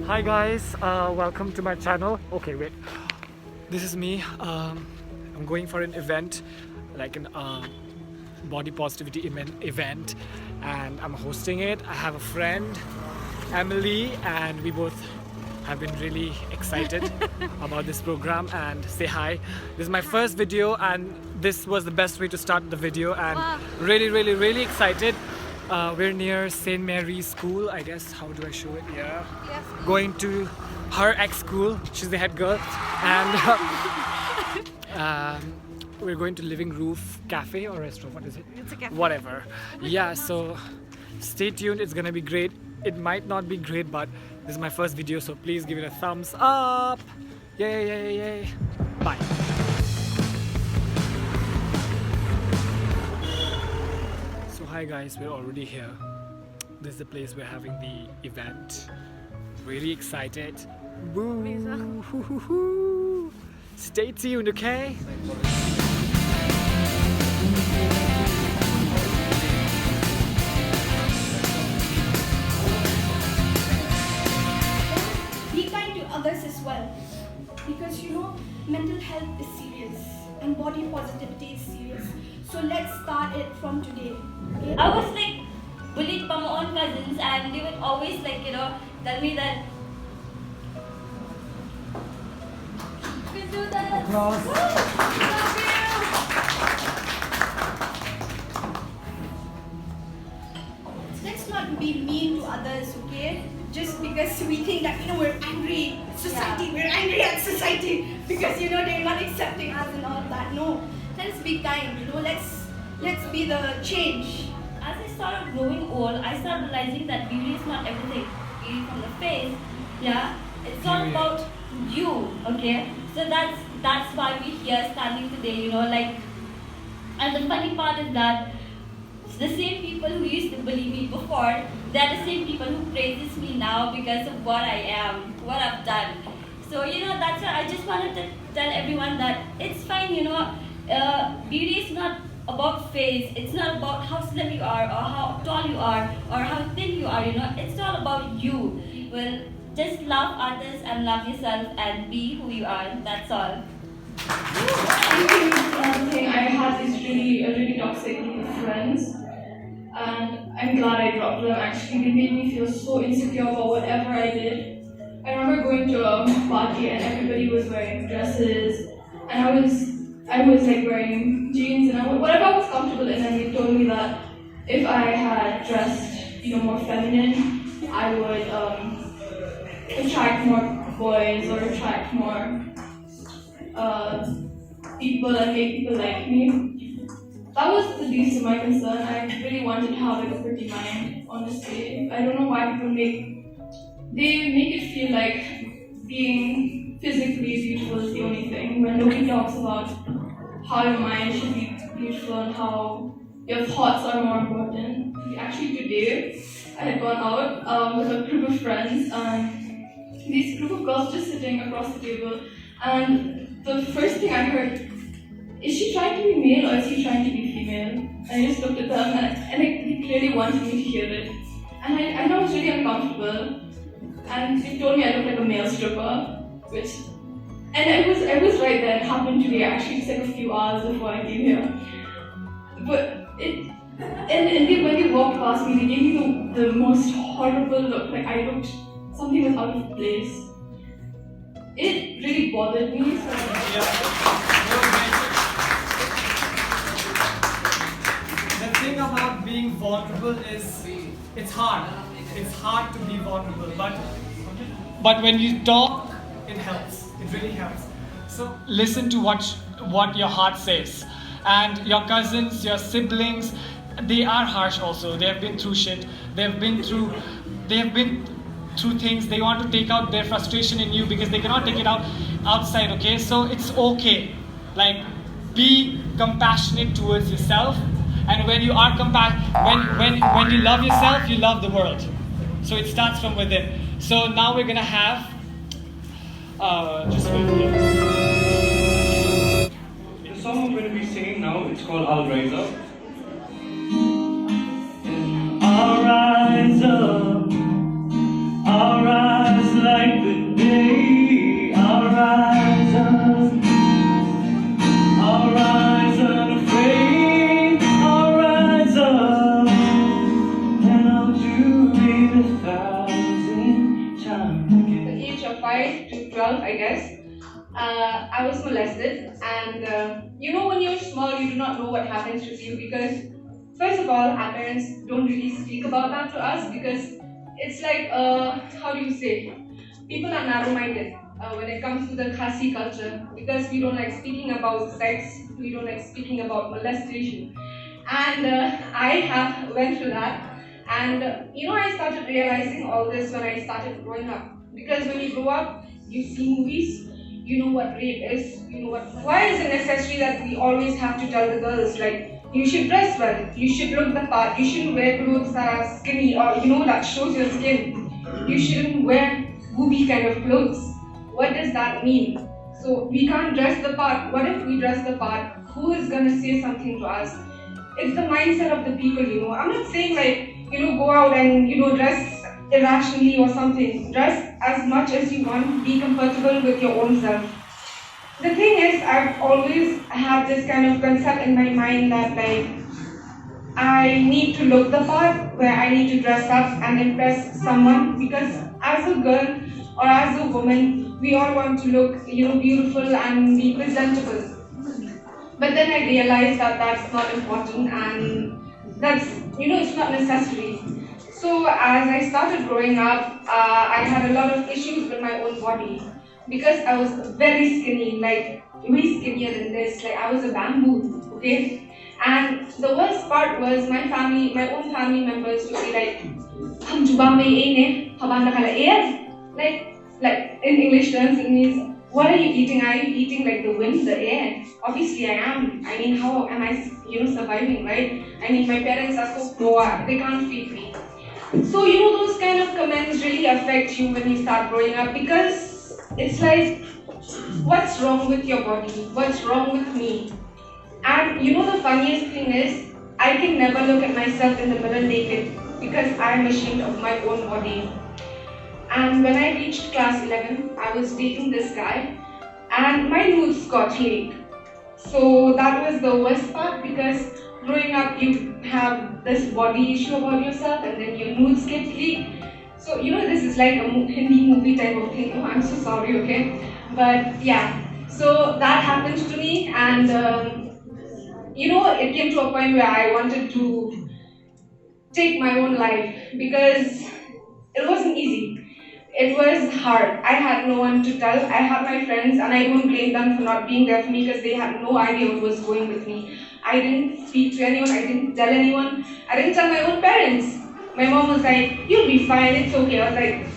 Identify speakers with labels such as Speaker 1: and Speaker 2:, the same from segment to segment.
Speaker 1: Hi guys, welcome to my channel. Okay, wait. This is me. I'm going for an event, like an body positivity event, and I'm hosting it. I have a friend, Emily, and we both have been really excited about this program. And say hi. This is my first video, and this was the best way to start the video. And
Speaker 2: Wow.
Speaker 1: really excited. We're near St. Mary's School, I guess. How do I show it? Yeah.
Speaker 2: Yes.
Speaker 1: Going to her ex-school. She's the head girl. And we're going to Living Roof Cafe or restaurant. What is it?
Speaker 2: It's a cafe.
Speaker 1: Whatever. Yeah, so stay tuned. It's gonna be great. It might not be great, but this is my first video, so please give it a thumbs up. Yay. Bye. So hi guys, we're already here. This is the place we're having the event. Really excited. Woo! Stay tuned, okay?
Speaker 3: Be kind to others as well, because mental health is serious and body positivity is serious. So let's start it from today. Okay?
Speaker 4: I was like bullied by my own cousins, and they would always tell me that you can do that.
Speaker 3: Let's not be mean to others, okay? Just because we think that we're angry at society, we're angry at society because they're not accepting us and all that. No, let's be kind. Let's be the change.
Speaker 4: As I started growing old, I started realizing that beauty is not everything. Beauty from the face, yeah. It's all about you, okay? So that's why we're here standing today, And the funny part is that the same people who used to bully me before, they're the same people who praises me now because of what I am, what I've done. So that's why I just wanted to tell everyone that it's fine. Beauty is not about face. It's not about how slim you are or how tall you are or how thin you are. It's all about you. Well, just love others and love yourself and be who you are. That's all.
Speaker 5: Thing I had these really toxic friends, and I'm glad I dropped them. Actually, they made me feel so insecure about whatever I did. I remember going to a party and everybody was wearing dresses, and I was like wearing jeans and whatever I was comfortable in. And they told me that if I had dressed more feminine, I would attract more boys or attract more people and make people like me. That was the least of my concern. I really wanted to have a pretty mind, honestly. I don't know why people make it feel like being physically beautiful is the only thing, when nobody talks about how your mind should be beautiful and how your thoughts are more important. Actually today, I had gone out with a group of friends, and these group of girls just sitting across the table, and the first thing I heard, is she trying to be male or is he trying to be female? And I just looked at them and he clearly wanted me to hear it. And I know I was really uncomfortable. And they told me I looked like a male stripper, and I was right there. It happened today, actually, just like a few hours before I came here. But when they walked past me, they gave me the most horrible look. Like something was out of place. It really bothered me.
Speaker 1: The thing about being vulnerable is it's hard. It's hard to be vulnerable, but when you talk, it helps. It really helps. So listen to what your heart says. And your cousins, your siblings, they are harsh also. They have been through shit. They have been through things. They want to take out their frustration in you because they cannot take it out outside, okay? So it's okay. Like, be compassionate towards yourself. And when you are when you love yourself, you love the world. So it starts from within. So now we're gonna have just wait here.
Speaker 6: The song I'm going to be singing now, it's called I'll Rise Up. I'll rise up, I'll rise like
Speaker 5: I guess. I was molested, and when you're small, you do not know what happens with you because, first of all, our parents don't really speak about that to us because it's like, how do you say? People are narrow-minded when it comes to the Khasi culture because we don't like speaking about sex, we don't like speaking about molestation, and I have went through that. And I started realizing all this when I started growing up. Because when you grow up, you see movies, you know what rape is, you know what. Why is it necessary that we always have to tell the girls, like, you should dress well, you should look the part, you shouldn't wear clothes that are skinny or, that shows your skin. You shouldn't wear booby kind of clothes. What does that mean? So we can't dress the part. What if we dress the part? Who is going to say something to us? It's the mindset of the people, I'm not saying like, go out and, dress irrationally or something. Dress as much as you want, be comfortable with your own self. The thing is, I've always had this kind of concept in my mind that like, I need to look the part, where I need to dress up and impress someone because as a girl or as a woman, we all want to look, beautiful and be presentable. But then I realized that that's not important and that's, it's not necessary. So as I started growing up, I had a lot of issues with my own body because I was very skinny, like way skinnier than this, like I was a bamboo, okay? And the worst part was my own family members would be like, "Hum juba mein ye ne, habanda khala air." Like in English terms, it means, what are you eating? Are you eating like the wind, the air? Obviously I am. I mean, how am I, surviving, right? I mean, my parents are so poor, they can't feed me. So, those kind of comments really affect you when you start growing up because it's like, what's wrong with your body? What's wrong with me? And the funniest thing is, I can never look at myself in the mirror naked because I'm ashamed of my own body. And when I reached class 11, I was dating this guy and my nudes got leaked. So that was the worst part because growing up you have this body issue about yourself and then your nudes get leaked. So this is like a Hindi movie type of thing. Oh, I'm so sorry, okay? But yeah, so that happened to me and it came to a point where I wanted to take my own life because it wasn't easy. It was hard. I had no one to tell. I had my friends and I don't blame them for not being there for me because they had no idea what was going with me. I didn't speak to anyone, I didn't tell anyone, I didn't tell my own parents. My mom was like, "You'll be fine, it's okay." I was like,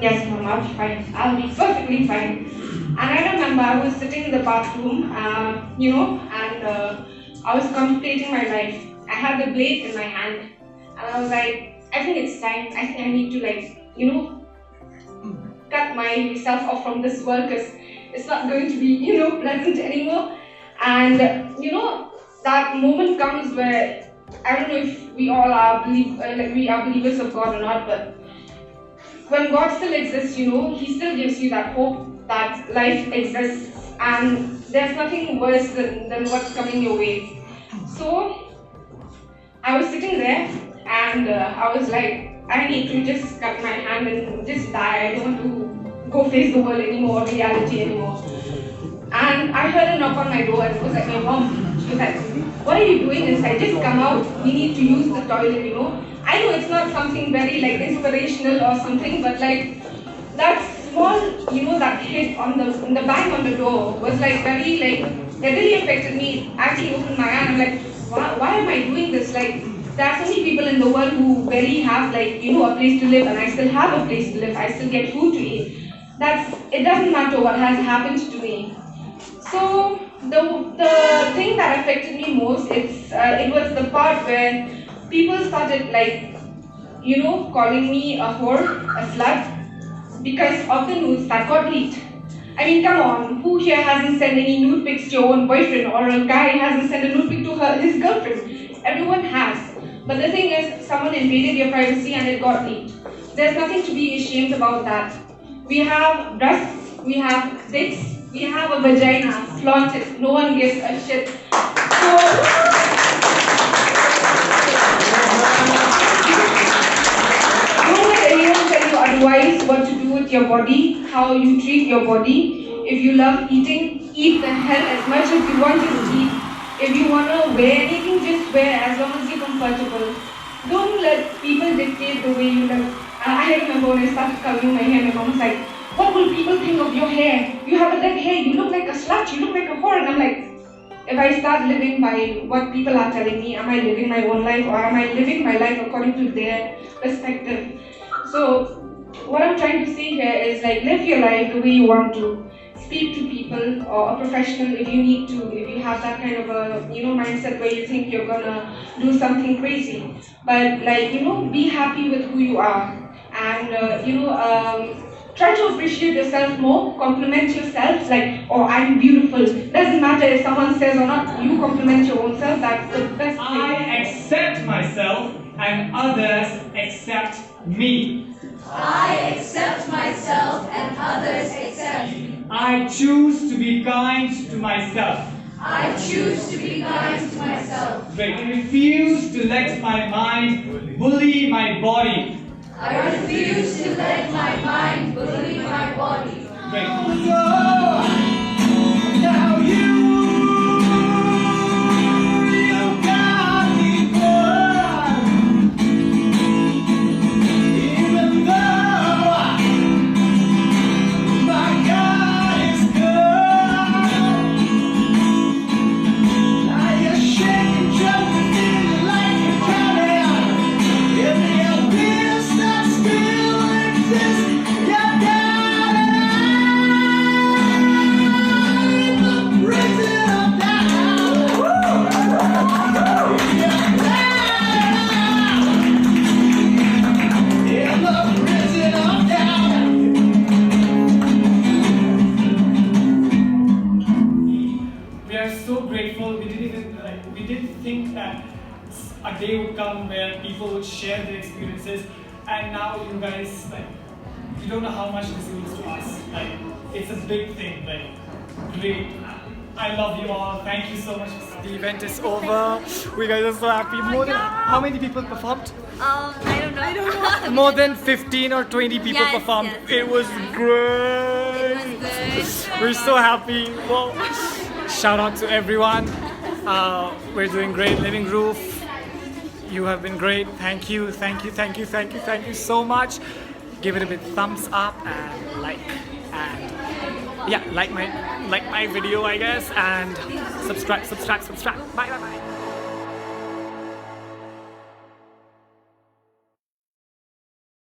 Speaker 5: "Yes, mom, I'll be fine. I'll be perfectly fine." And I remember I was sitting in the bathroom, and I was contemplating my life. I had the blade in my hand and I was like, I think it's time. I think I need to cut myself off from this world because it's not going to be, pleasant anymore. And, that moment comes where, I don't know if we all are we are believers of God or not, but when God still exists, He still gives you that hope that life exists and there's nothing worse than what's coming your way. So, I was sitting there and I was like, I need to just cut my hand and just die. I don't want to go face the world anymore, reality anymore. And I heard a knock on my door and it was like my mom. She was like, "What are you doing inside? Just come out. We need to use the toilet, I know it's not something very inspirational or something, but that small, that hit on the bang on the door was very it really affected me. I actually opened my eye and I'm like, why am I doing this? There are so many people in the world who barely have a place to live and I still have a place to live. I still get food to eat. It doesn't matter what has happened to me. So the thing that affected me most, it was the part where people started calling me a whore, a slut, because of the nudes that got leaked. I mean, come on, who here hasn't sent any nude pics to your own boyfriend or a guy hasn't sent a nude pic to his girlfriend? Everyone has. But the thing is, someone invaded your privacy and it got leaked. There's nothing to be ashamed about that. We have breasts, we have dicks, we have a vagina, flaunt it, no one gives a shit. So, don't let anyone tell you otherwise what to do with your body, how you treat your body.
Speaker 2: If you love eating, eat the hell as much as you want to eat. If you want to wear anything, just wear as long as you're comfortable. Don't let people dictate the way you live. I remember when I started coloring my hair, my mom was like, what will people think of your hair? You have a red hair, you look like a slut, you look like a whore. And I'm like, if I start living by what people are telling me, am I living my own life or am I living my life according to their perspective? So what I'm trying to say here is like live your life the way you want to. Speak to people or a professional if you need to, if you have that kind of a mindset where you think you're gonna do something crazy. But like be happy with who you are and try to appreciate yourself more, compliment yourself, like, oh, I'm beautiful. Doesn't matter if someone says or not, you compliment your own self, that's the best thing.
Speaker 7: I accept myself and others accept me.
Speaker 8: I accept myself and others accept me.
Speaker 7: I choose to be kind to myself.
Speaker 8: I choose to be kind to myself.
Speaker 7: I refuse to let my mind bully my body.
Speaker 8: I refuse to let my mind bully my body.
Speaker 7: Now you got me good. Even though my God is good. Now you're shaking, jumping, feeling like you're coming. If the abyss that still exists, you're down and out in the prison of doubt. You're down in the prison of doubt.
Speaker 1: We are so grateful. We didn't think that a day would come where people would share their experiences, and now you guys you don't know how much this means to us. It's a big thing. Great. I love you all. Thank you so much. The event is over. We guys are so happy. More than how many people performed?
Speaker 4: I don't know.
Speaker 1: More than 15 or 20 people
Speaker 4: Yes,
Speaker 1: performed.
Speaker 4: yes.
Speaker 1: It was great. We're so happy. Well, shout out to everyone. We're doing great. Living Roof. You have been great. Thank you so much. Give it a big thumbs up and like my video, I guess, and subscribe. Bye.